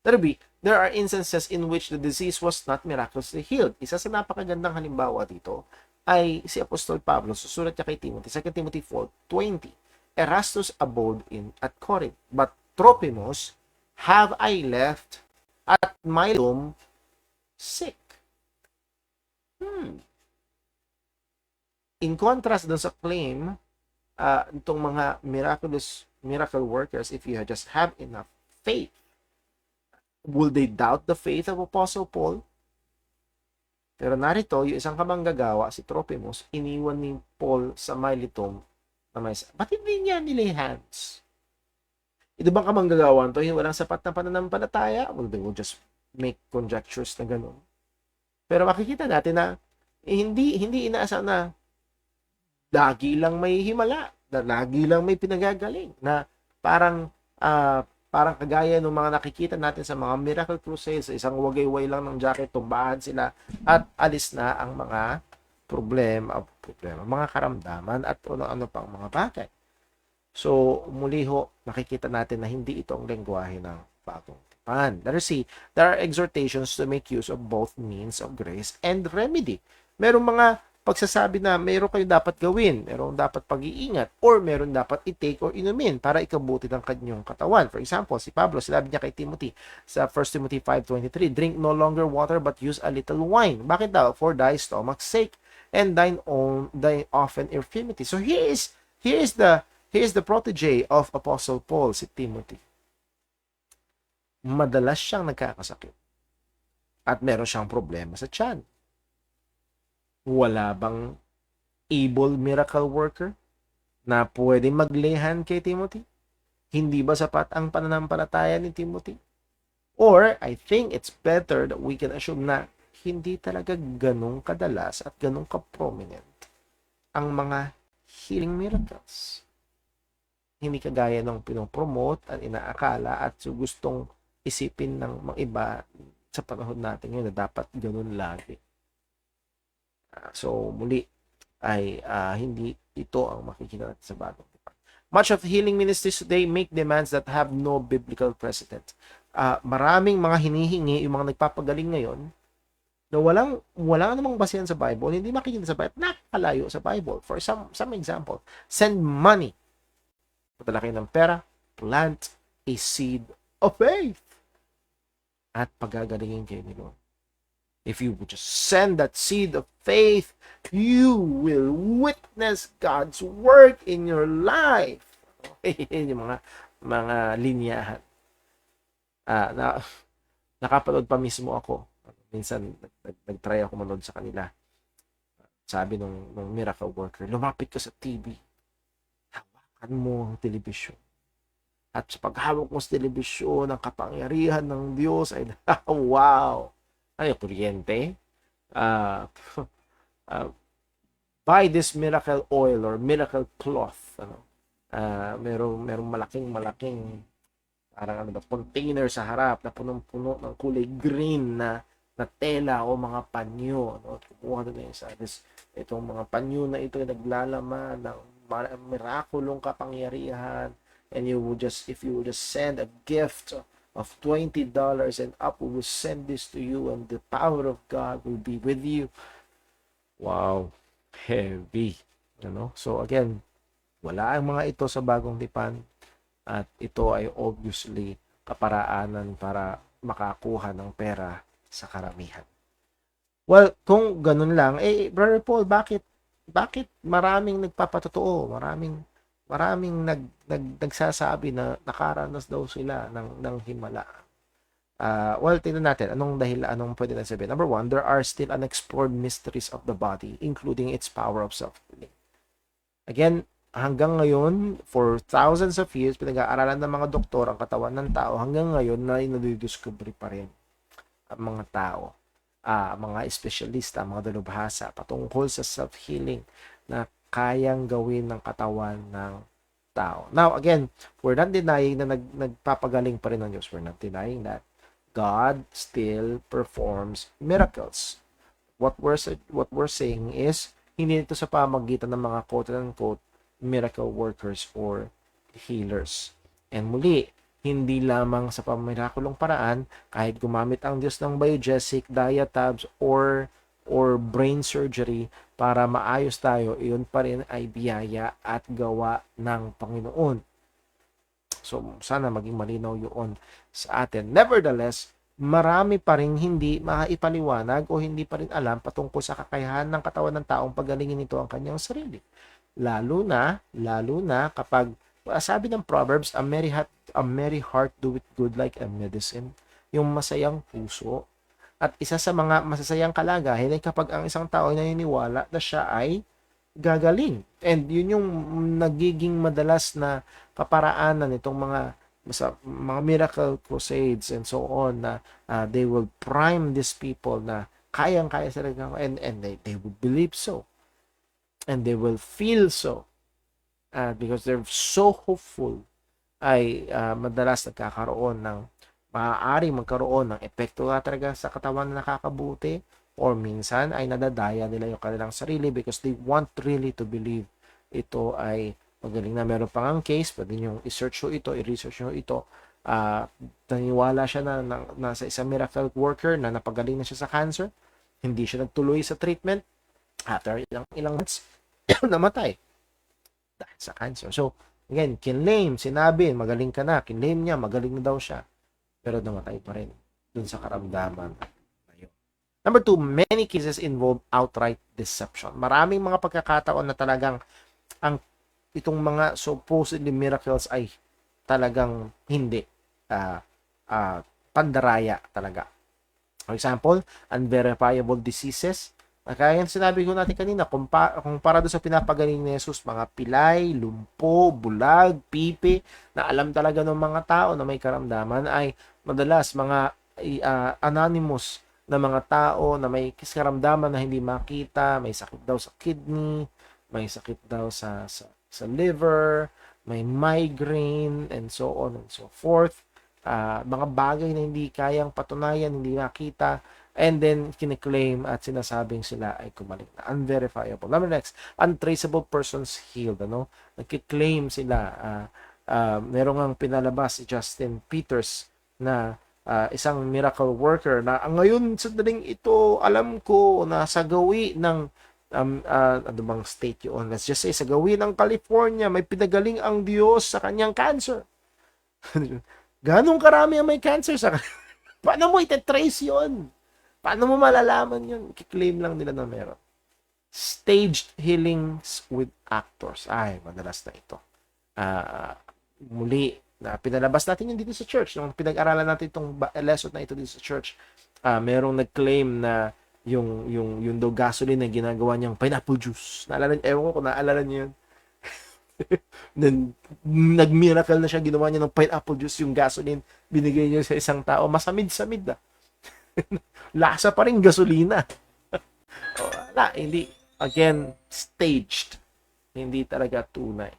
Letter B, there are instances in which the disease was not miraculously healed. Isa sa napakagandang halimbawa dito ay si Apostol Pablo. Susulat niya kay Timothy, 2 Timothy 4:20. Erastus abode at Corinth, but Trophimus have I left at Miletum sick. In contrast dun sa claim, itong mga miracle workers, if you just have enough faith, will they doubt the faith of Apostle Paul? Pero narito, yung isang kamanggagawa, si Trophimus, iniwan ni Paul sa Miletum na may, ba't hindi niya nilay hands? Ito bang kamanggagawa to, yung walang sapat na pananampalataya? Well, they will just make conjectures na gano'n. Pero makikita natin na hindi inaasahan na lagi lang may himala, na lagi lang may pinagagaling, na parang kagaya ng mga nakikita natin sa mga miracle crusades, isang wagay-way lang ng jacket, tumbahan sila at alis na ang mga problema, mga karamdaman at ano pang mga bagay. So, muli ho, nakikita natin na hindi ito ang lengguwahe ng bagong tipan. Letter C, there are exhortations to make use of both means of grace and remedy. Merong mga pagsasabi na meron kayo dapat gawin, meron dapat pag-iingat, or meron dapat i-take or inumin para ikabuti ng kanyang katawan. For example, si Pablo, sinabi niya kay Timothy sa 1 Timothy 5:23, drink no longer water but use a little wine. Bakit daw? For thy stomach's sake and thine often infirmity. So here is the protege of Apostle Paul, si Timothy. Madalas siyang nagkakasakit at meron siyang problema sa tiyan. Wala bang able miracle worker na pwedeng maglehan kay Timothy? Hindi ba sapat ang pananampalataya ni Timothy? Or, I think it's better that we can assume na hindi talaga ganun kadalas at ganun ka-prominent ang mga healing miracles. Hindi kagaya ng pinopromote at inaakala at gustong isipin ng mga iba sa panahon natin ngayon na dapat ganun lagi. So, muli ay hindi ito ang makikita natin sa bagong tipan. Much of healing ministries today make demands that have no biblical precedent. Maraming mga hinihingi, yung mga nagpapagaling ngayon, na wala namang basehan sa Bible, hindi makikita sa Bible, nakakalayo sa Bible. For some example, send money. Padala kayo ng pera, plant a seed of faith. At pagagalingin kayo ni Lord. If you would just send that seed of faith, you will witness God's work in your life. Yung mga linyahan. Nakapanood pa mismo ako. Minsan, nag-try ako manood sa kanila. Sabi nung miracle worker, lumapit ka sa TV. Hawakan mo ang telebisyon. At sa paghawak mo sa telebisyon, ang kapangyarihan ng Diyos ay, wow! Ano yung kuryente? Buy this miracle oil or miracle cloth. Merong malaking parang container sa harap na punong-puno ng kulay green na na tela o mga panyo. Ano? Kumuha doon sa itong mga panyo na ito ay naglalaman ng mirakulong kapangyarihan, and you would just, if you would just send a gift of $20 and up, we will send this to you and the power of God will be with you. Wow, heavy. Ano? So again, wala ang mga ito sa Bagong Tipan, at ito ay obviously kaparaanan para makakuha ng pera sa karamihan. Well, kung ganun lang, Brother Paul, bakit maraming nagpapatotoo, maraming nagsasabi na nakaranas daw sila ng himala? Well, tingnan natin anong pwede na sabihin. Number one, there are still unexplored mysteries of the body, including its power of self-healing. Again, hanggang ngayon, for thousands of years, pinag-aaralan ng mga doktor ang katawan ng tao. Hanggang ngayon, na nadidiscover pa rin ang mga tao, mga espesyalista, mga dalubhasa, patungkol sa self-healing na kayang gawin ng katawan ng tao. Now, again, we're not denying na nagpapagaling pa rin ng Diyos. We're not denying that. God still performs miracles. What we're saying is, hindi ito sa pamagitan ng mga quote-unquote miracle workers or healers. And muli, hindi lamang sa pamirakulong paraan, kahit gumamit ang Diyos ng biogesic, diatabs, or brain surgery para maayos tayo, iyon pa rin ay biyaya at gawa ng Panginoon. So, sana maging malinaw yun sa atin. Nevertheless, marami pa rin hindi maipaliwanag o hindi pa rin alam patungkol sa kakayahan ng katawan ng taong pagalingin nito ang kanyang sarili. Lalo na kapag sabi ng Proverbs, a merry heart doeth good like a medicine. Yung masayang puso. At isa sa mga masasayang kalagayan ay kapag ang isang tao ay naniniwala na siya ay gagaling. And yun yung nagiging madalas na kaparaanan nitong mga miracle crusades and so on, na they will prime these people na kayang-kaya sila, and they will believe so. And they will feel so. Because they're so hopeful, ay madalas nagkakaroon ng maaaring magkaroon ng epekto talaga sa katawan na nakakabuti, or minsan ay nadadaya nila yung kanilang sarili because they want really to believe ito ay magaling na. Meron pang ang case, pwede nyo i-search nyo ito, i-research nyo ito. Naniwala siya na sa isang miracle worker na napagaling na siya sa cancer. Hindi siya nagtuloy sa treatment. After ilang months, namatay dahil sa cancer. So, again, sinabi, magaling ka na. Kinlame niya, magaling na daw siya. Pero namatay pa rin dun sa karamdaman. Number two, many cases involve outright deception. Maraming mga pagkakataon na talagang itong mga supposedly miracles ay talagang hindi pandaraya talaga. For example, unverifiable diseases. Kaya yung sinabi ko natin kanina, kumpara doon sa pinapagaling ni Jesus, mga pilay, lumpo, bulag, pipi, na alam talaga ng mga tao na may karamdaman, ay madalas mga anonymous na mga tao na may karamdaman na hindi makita, may sakit daw sa kidney, may sakit daw sa liver, may migraine, and so on and so forth. Mga bagay na hindi kayang patunayan, hindi nakita, and then kiniklaim at sinasabing sila ay kumaling na. Unverifiable. Number next, untraceable persons healed. Nagkiklaim sila. Merong ang pinalabas si Justin Peters na isang miracle worker na ngayon sa daling ito, alam ko, nasa gawi ng ano bang state yun? Let's just say sa gawi ng California, may pinagaling ang Diyos sa kanyang cancer. Ganong karami ang may cancer sa kanya. Paano mo ite-trace yun? Paano mo malalaman yun? Kiklaim lang nila na meron. Staged healings with actors. Ay, madalas na ito. Muli, na pinalabas natin yun dito sa church. Nung pinag-aralan natin itong lesson na ito dito sa church, merong nag-claim na yung daw gasoline na ginagawa niyang pineapple juice. Ewan ko kung naalala niyo yun. Nag-miracle na siya, ginawa niya ng pineapple juice yung gasoline, binigay niya sa isang tao. Masamid-samid na. Lasa pa rin gasolina. Wala, hindi. Again, staged. Hindi talaga tunay.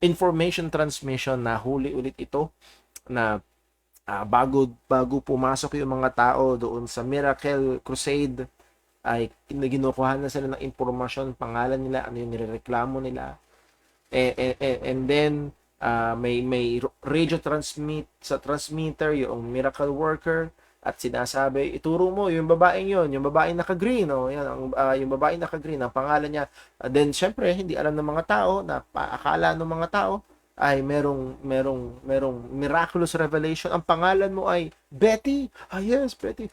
Information transmission, na huli ulit ito, na bago pumasok yung mga tao doon sa Miracle Crusade, ay ginukuha na sila ng impormasyon, pangalan nila, ano yung nirereklamo nila. And then may radio transmitter yung miracle worker, at sinasabi, ituro mo yung babaeng yon, yung babaeng naka-green, yan yung babaeng naka-green, ang pangalan niya. Then syempre hindi alam ng mga tao, na akala ng mga tao ay merong miraculous revelation. Ang pangalan mo ay Betty. Yes, Betty.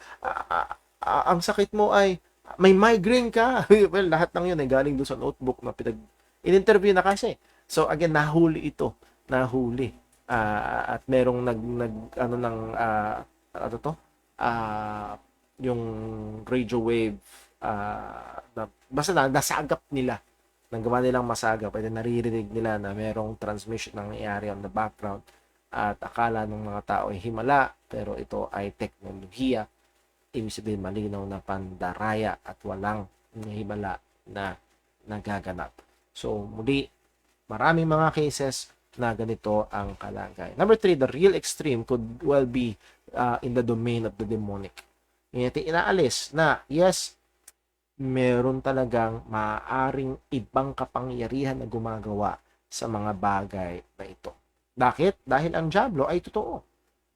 Ang sakit mo ay may migraine ka. Well, lahat ng yun ay galing doon sa notebook na in-interview na kasi. So again, nahuli ito. Nahuli. At merong ano ng ano to? Yung radio wave, basta nasagap nila. Nagawa nilang masagap. Pwede naririnig nila na merong transmission na nangyayari on the background. At akala ng mga tao ay himala, pero ito ay teknolohiya. Ibig sabihin, malinaw na pandaraya at walang himala na nagaganap. So, muli, maraming mga cases na ganito ang kalagay. Number 3, the real extreme could well be in the domain of the demonic. Inaalis na, yes, meron talagang maaaring ibang kapangyarihan na gumagawa sa mga bagay na ito. Bakit? Dahil ang diablo ay totoo.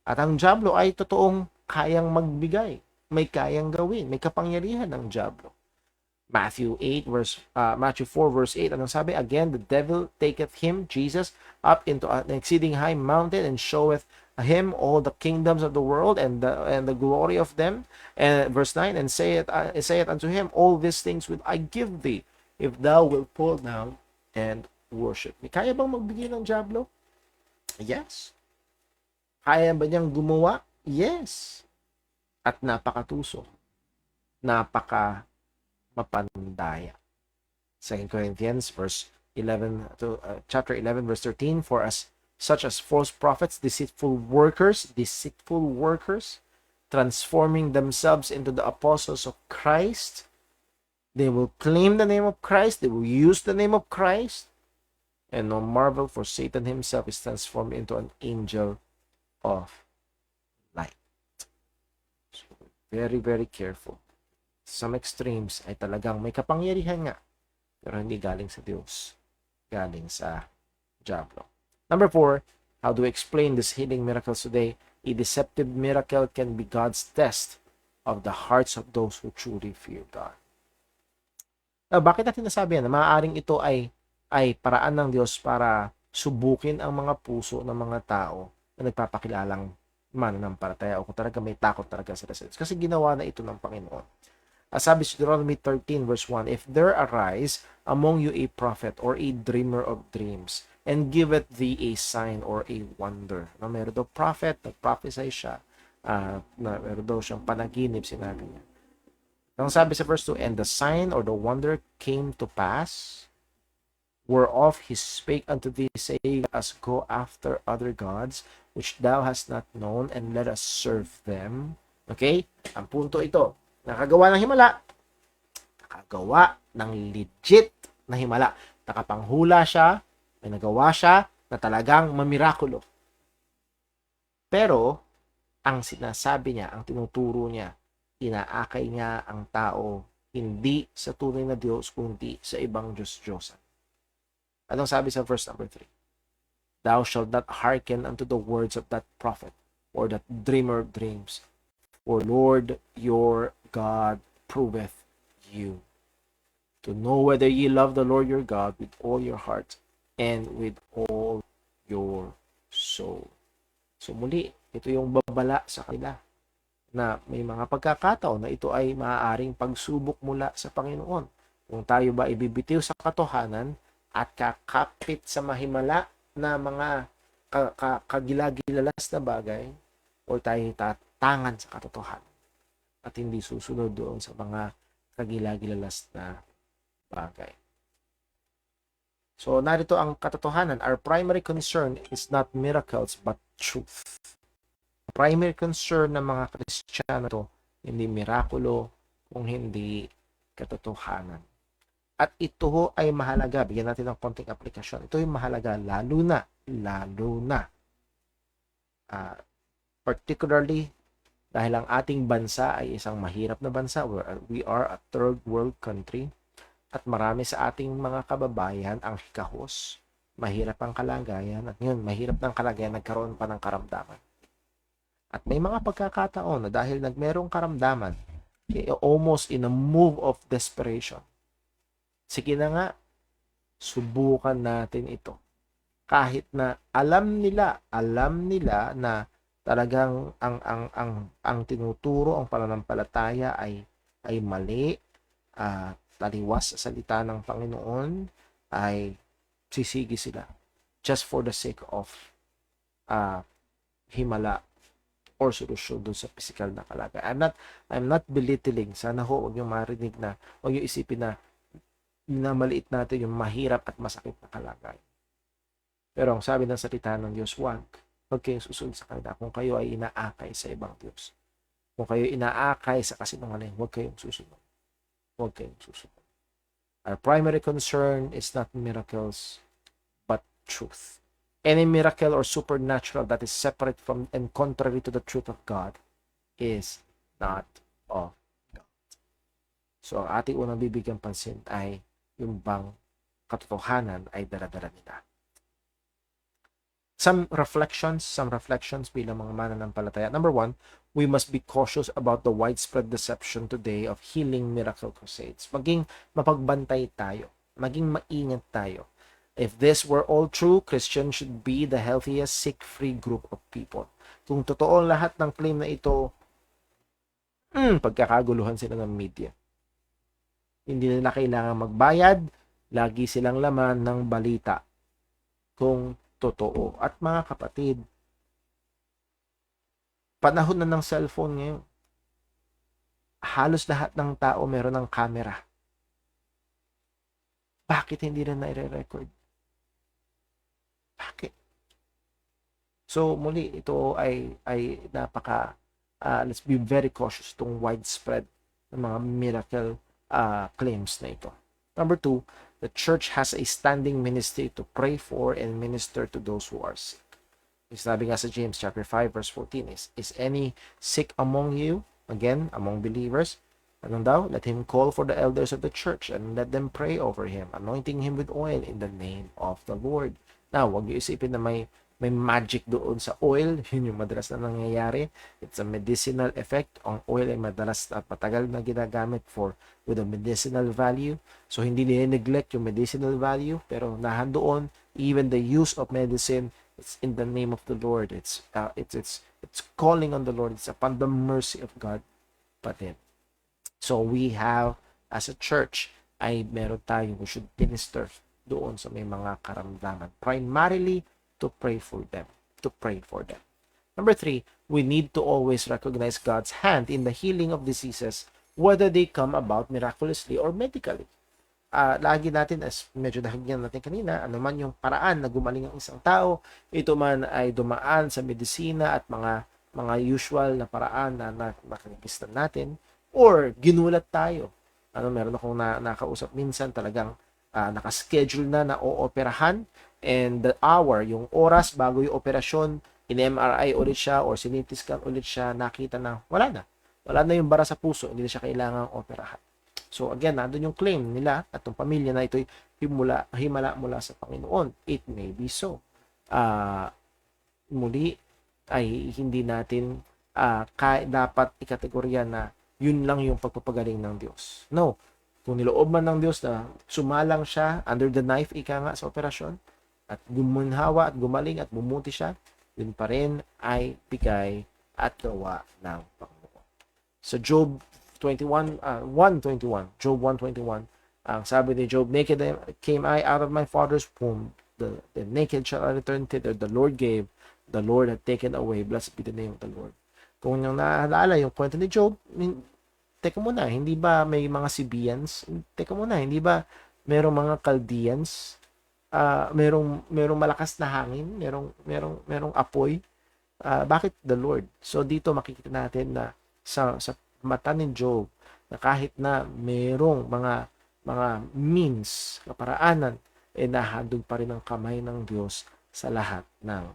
At ang diablo ay totoong kayang magbigay. May kayang gawin. May kapangyarihan ng diablo. Matthew 4 verse 8, anong sabi? Again, the devil taketh him, Jesus, up into an exceeding high mountain, and showeth him all the kingdoms of the world and the glory of them. And verse 9, and saith unto him, all these things will I give thee, if thou wilt fall down and worship me. Kaya bang magbigay ng diablo? Yes. Kaya ba niyang gumawa? Yes. At napakatuso. Mapandaya. 2 Corinthians chapter 11 verse 13, for such as false prophets, deceitful workers, transforming themselves into the apostles of Christ. They will claim the name of Christ, they will use the name of Christ, and no marvel, for Satan himself is transformed into an angel of light. So, very, very careful. Some extremes ay talagang may kapangyarihan nga, pero hindi galing sa Diyos, galing sa diablo. Number 4, how do we explain these healing miracles today? A deceptive miracle can be God's test of the hearts of those who truly fear God. Bakit natin nasabi yan? Maaaring ito ay paraan ng Diyos para subukin ang mga puso ng mga tao na nagpapakilalang mananampalataya, o kung talaga may takot talaga sila sa Diyos. Kasi ginawa na ito ng Panginoon. Sabi sa Deuteronomy 13 verse 1, if there arise among you a prophet or a dreamer of dreams, and giveth thee a sign or a wonder. Na meron daw prophet, nag-prophesy siya, na meron daw siyang panaginip, sinabi niya. Ang sabi sa verse 2, and the sign or the wonder came to pass, whereof he spake unto thee, saying, us go after other gods, which thou hast not known, and let us serve them. Okay? Ang punto ito, nakagawa ng himala, nakagawa ng legit na himala. Nakapanghula siya, may nagawa siya na talagang mamirakulo. Pero, ang sinasabi niya, ang tinuturo niya, inaakay niya ang tao hindi sa tunay na Diyos, kundi sa ibang Diyos-Diyosan. Anong sabi sa verse number 3? Thou shalt not hearken unto the words of that prophet or that dreamer of dreams, for Lord your God proveth you to know whether ye love the Lord your God with all your heart and with all your soul. So muli, ito yung babala sa kanila na may mga pagkakataon na ito ay maaaring pagsubok mula sa Panginoon. Kung tayo ba ibibitiw sa katotohanan at kakapit sa mahimala na mga kagilagilalas na bagay, o tayo tatangan sa katotohanan at hindi susunod doon sa mga kagilagilalas na bagay. So, narito ang katotohanan. Our primary concern is not miracles but truth. Primary concern ng mga Kristiyano to, hindi mirakulo, kung hindi katotohanan. At ito ay mahalaga. Bigyan natin ng konting aplikasyon. Ito ay mahalaga lalo na Particularly dahil ang ating bansa ay isang mahirap na bansa. We are a third world country at marami sa ating mga kababayan ang hikahos. Mahirap ang kalagayan at yun, mahirap ng kalagayan, nagkaroon pa ng karamdaman. At may mga pagkakataon na dahil nagmerong karamdaman, almost in a move of desperation, sige na nga, subukan natin ito. Kahit na alam nila na talagang ang tinuturo, ang pananampalataya ay mali, taliwas sa salita ng Panginoon, ay sisigi sila just for the sake of himala or solusyon doon sa physical na kalagayan. I'm not belittling. Sana ho, huwag yung marinig na, huwag yung isipin na maliit natin yung mahirap at masakit na kalagayan. Pero ang sabi ng salita ng Diyos, huwag kayong susunod sa kanila kung kayo ay inaakay sa ibang Diyos. Kung kayo inaakay sa kasinungaling, huwag kayong susunod. Huwag kayong susunod. Our primary concern is not miracles, but truth. Any miracle or supernatural that is separate from and contrary to the truth of God is not of God. So, ang ating unang bibigyan pansin ay yung bang katotohanan ay dala-dala nila. Some reflections bilang mga mananampalataya. Number 1, we must be cautious about the widespread deception today of healing miracle crusades. Maging mapagbantay tayo. Maging maingat tayo. If this were all true, Christians should be the healthiest sick-free group of people. Kung totoo lahat ng claim na ito, pagkakaguluhan sila ng media. Hindi nila kailangan magbayad, lagi silang laman ng balita. Kung totoo. At mga kapatid, panahon na ng cellphone ngayon. Halos lahat ng tao meron ng camera. Bakit hindi na nire-record? Bakit? So muli, ito ay napaka let's be very cautious itong widespread ng mga miracle claims na ito. Number 2, the church has a standing ministry to pray for and minister to those who are sick. Sabi nga sa James chapter 5 verse 14 is any sick among you, again among believers, anong daw? Let him call for the elders of the church and let them pray over him, anointing him with oil in the name of the Lord. Now, wag niyo isipin na may magic doon sa oil. Yun yung madalas na nangyayari. It's a medicinal effect. Ang oil ay madalas at matagal na ginagamit with a medicinal value. So, hindi nile-neglect yung medicinal value. Pero nahandoon, even the use of medicine, it's in the name of the Lord. It's calling on the Lord. It's upon the mercy of God pa din. So, we have, as a church, ay meron tayo, we should minister doon sa may mga karamdaman. Primarily, to pray for them. Number 3, we need to always recognize God's hand in the healing of diseases, whether they come about miraculously or medically. Lagi natin, as medyo nahagyan natin kanina, ano man yung paraan na gumaling ang isang tao, ito man ay dumaan sa medisina at mga usual na paraan na nakikistan natin, or ginulat tayo. Meron akong nakausap minsan talagang nakaschedule na ooperahan, and the hour, yung oras bago yung operasyon, in-MRI ulit siya or CT scan ulit siya, nakita na wala na yung bara sa puso, hindi na siya kailangang operahan. So again, nandun yung claim nila at yung pamilya na ito'y himala mula sa Panginoon. It may be so. Muli ay hindi natin dapat ikategorya na yun lang yung pagpapagaling ng Diyos. No. Kung niloob man ng Diyos na sumalang siya under the knife, ika nga sa operasyon, at gumunhawa at gumaling at bumuti siya, yun pa rin ay bigay at gawa ng Panginoon. So Job 1:21, Job 1:21, ang sabi ni Job, naked came I out of my father's womb, the naked shall I return thither, the Lord gave, the Lord had taken away, blessed be the name of the Lord. Kung yung naalala yung kwento ni Job, teka muna, hindi ba may mga Sibians? Teka muna, hindi ba merong mga Chaldeans? Merong malakas na hangin, merong apoy. Bakit the Lord? So dito makikita natin na sa mata ni Job na kahit na merong mga means, kaparaanan, nahandog pa rin ang kamay ng Diyos sa lahat ng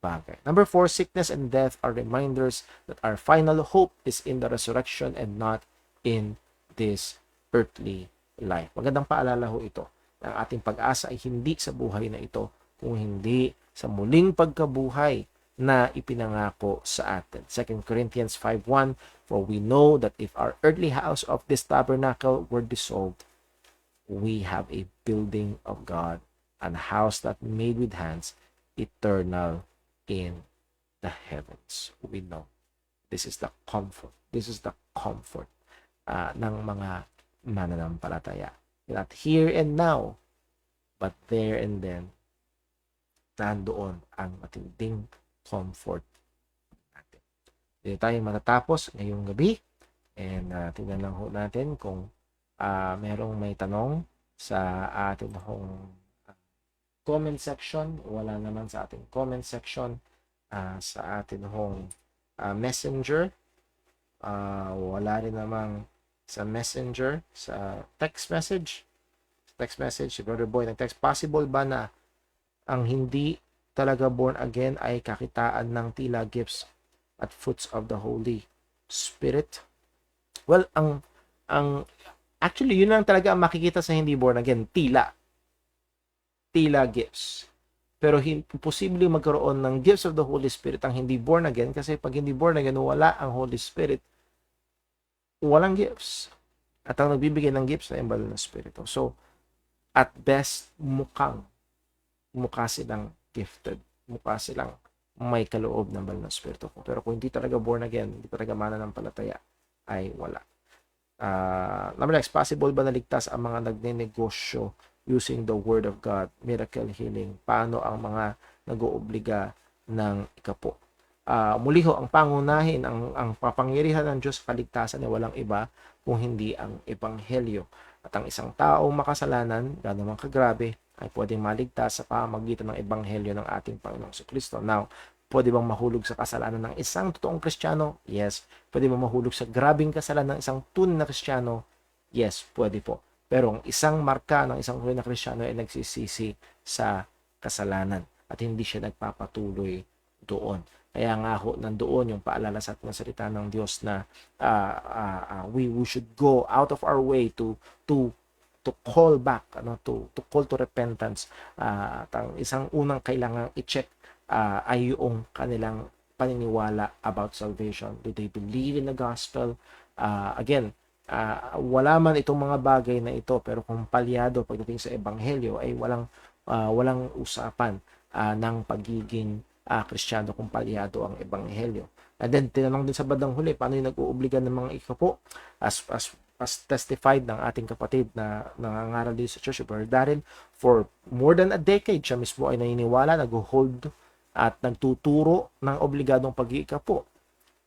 bagay. Number 4, sickness and death are reminders that our final hope is in the resurrection and not in this earthly life. Magandang paalala ho ito. Ang ating pag-asa ay hindi sa buhay na ito, kung hindi sa muling pagkabuhay na ipinangako sa atin. 2 Corinthians 5:1, for we know that if our earthly house of this tabernacle were dissolved, we have a building of God, and a house that made with hands, eternal in the heavens. We know. This is the comfort. This is the comfort ng mga mananampalataya. Not here and now, but there and then, nandoon ang matinding comfort natin. Dito tayo matatapos ngayong gabi. And tingnan lang ho natin kung merong may tanong sa ating comment section. Wala naman sa ating comment section. Sa ating messenger. Wala rin namang sa messenger, sa text message, si Brother Boy nag-text, possible ba na ang hindi talaga born again ay kakitaan ng tila gifts at fruits of the Holy Spirit? Well, actually, yun lang talaga ang makikita sa hindi born again, tila gifts. Pero imposible magkaroon ng gifts of the Holy Spirit ang hindi born again, kasi pag hindi born again, wala ang Holy Spirit, walang gifts. At ang nagbibigay ng gifts ay ang banal na Espiritu. So, at best, mukha silang gifted. Mukha silang may kaloob ng banal na Espiritu. Pero kung hindi talaga born again, hindi talaga mananampalataya, ay wala. Number next, possible ba naligtas ang mga nagnenegosyo using the Word of God, miracle healing? Paano ang mga nag-oobliga ng ikapo? Muli ho, ang pangunahin, ang papangyarihan ng Diyos sa kaligtasan ay walang iba kung hindi ang Ebanghelyo. At ang isang taong makasalanan, gano'n man kagrabe, ay pwedeng maligtas sa pamamagitan ng Ebanghelyo ng ating Panginoong Kristo. Now, pwede bang mahulog sa kasalanan ng isang totoong Kristiyano? Yes. Pwede bang mahulog sa grabing kasalanan ng isang tunay na Kristiyano? Yes, pwede po. Pero ang isang marka ng isang tunay na Kristiyano ay nagsisisi sa kasalanan at hindi siya nagpapatuloy doon. Kaya nga ho, nandoon yung paalala sa ating salita ng Diyos na we should go out of our way to call back, to call to repentance. At ang isang unang kailangang i-check ay yung kanilang paniniwala about salvation. Do they believe in the gospel? Again, wala man itong mga bagay na ito, pero kung palyado pagdating sa Ebanghelyo ay walang usapan ng pagiging Kristiyano kung palyado ang Ebanghelyo. And then tinanong din sa bandang huli, paano yung nag-uubligan ng mga ikapo? As testified ng ating kapatid na nangangaral din sa church, Brother Darren, for more than a decade siya mismo ay naniniwala, nag-hold at nagtuturo ng obligadong pag-iikapo.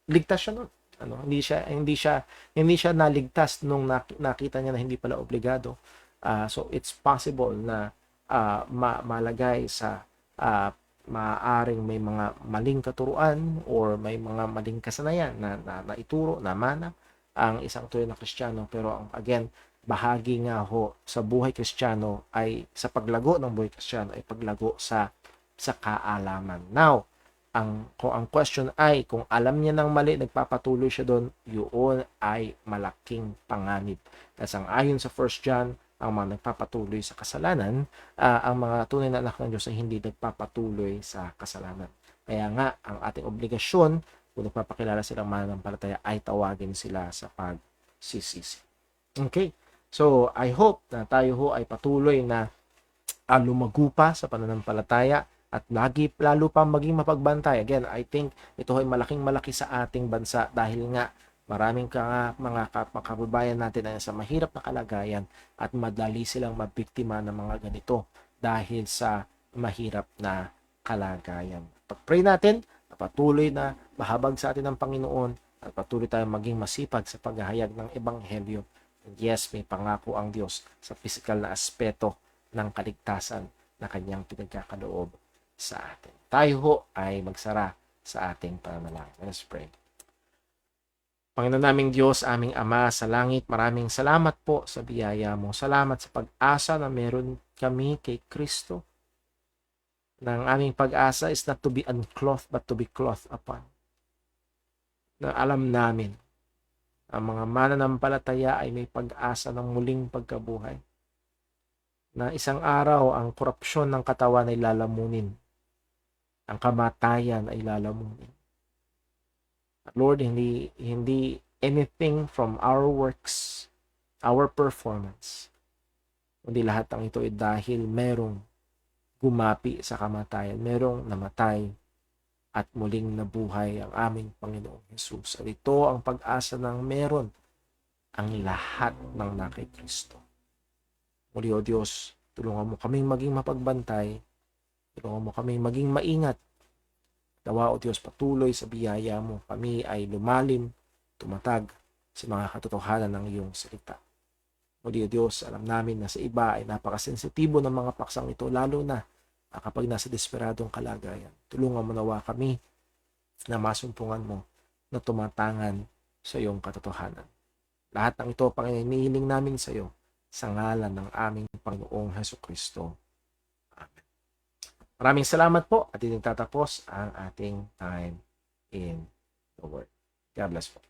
Ligtas siya nun. Hindi siya naligtas nung nakita niya na hindi pala obligado. So it's possible na malagay sa maaaring may mga maling katuruan or may mga maling kasanayan na ituro, na mana ang isang tunay na Kristiyano. Pero again, bahagi nga ho sa buhay Kristiyano ay sa paglago ng buhay Kristiyano ay paglago sa kaalaman. Now, kung ang question ay kung alam niya ng mali, nagpapatuloy siya doon, yun ay malaking panganib. Kasi ayon sa 1 John, ang mga nagpapatuloy sa kasalanan, ang mga tunay na anak ng Diyos ay hindi nagpapatuloy sa kasalanan. Kaya nga, ang ating obligasyon, kung nagpapakilala silang mananampalataya, ay tawagin sila sa pagsisisi. Okay, so I hope na tayo ho ay patuloy na lumago pa sa pananampalataya at lalo pa maging mapagbantay. Again, I think ito ay malaking-malaki sa ating bansa dahil nga maraming mga kababayan natin ay sa mahirap na kalagayan at madali silang mabiktima ng mga ganito dahil sa mahirap na kalagayan. Pag-pray natin, patuloy na mahabag sa atin ng Panginoon at patuloy tayong maging masipag sa paghahayag ng Ebanghelyo. And yes, may pangako ang Diyos sa physical na aspeto ng kaligtasan na kanyang pinagkakaloob sa atin. Tayo ho ay magsara sa ating pananalangin. Let's pray. Panginoon naming Diyos, aming Ama sa langit, maraming salamat po sa biyaya mo. Salamat sa pag-asa na meron kami kay Kristo. ng aming pag-asa is not to be unclothed but to be clothed upon. Na alam namin, ang mga mananampalataya ay may pag-asa ng muling pagkabuhay. Na isang araw ang korupsyon ng katawan ay lalamunin. Ang kamatayan ay lalamunin. Lord, hindi anything from our works, our performance, kundi lahat ng ito ay dahil merong gumapi sa kamatayan, merong namatay at muling nabuhay ang aming Panginoong Jesus. At ito ang pag-asa ng meron ang lahat ng na kay Kristo. Muli, O Diyos, tulungan mo kaming maging mapagbantay, tulungan mo kaming maging maingat. Nawa, O Diyos, patuloy sa biyaya mo, kami ay lumalim, tumatag sa mga katotohanan ng iyong salita. Muli, O Diyos, alam namin na sa iba ay napakasensitibo ng mga paksang ito, lalo na kapag nasa desperadong kalagayan. Tulungan mo nawa kami na masumpungan mo na tumatangan sa iyong katotohanan. Lahat ng ito, Panginoon, inihiling namin sa iyo sa ngalan ng aming Panginoong Hesukristo. Amen. Maraming salamat po at itinatapos ang ating time in the Word. God bless po.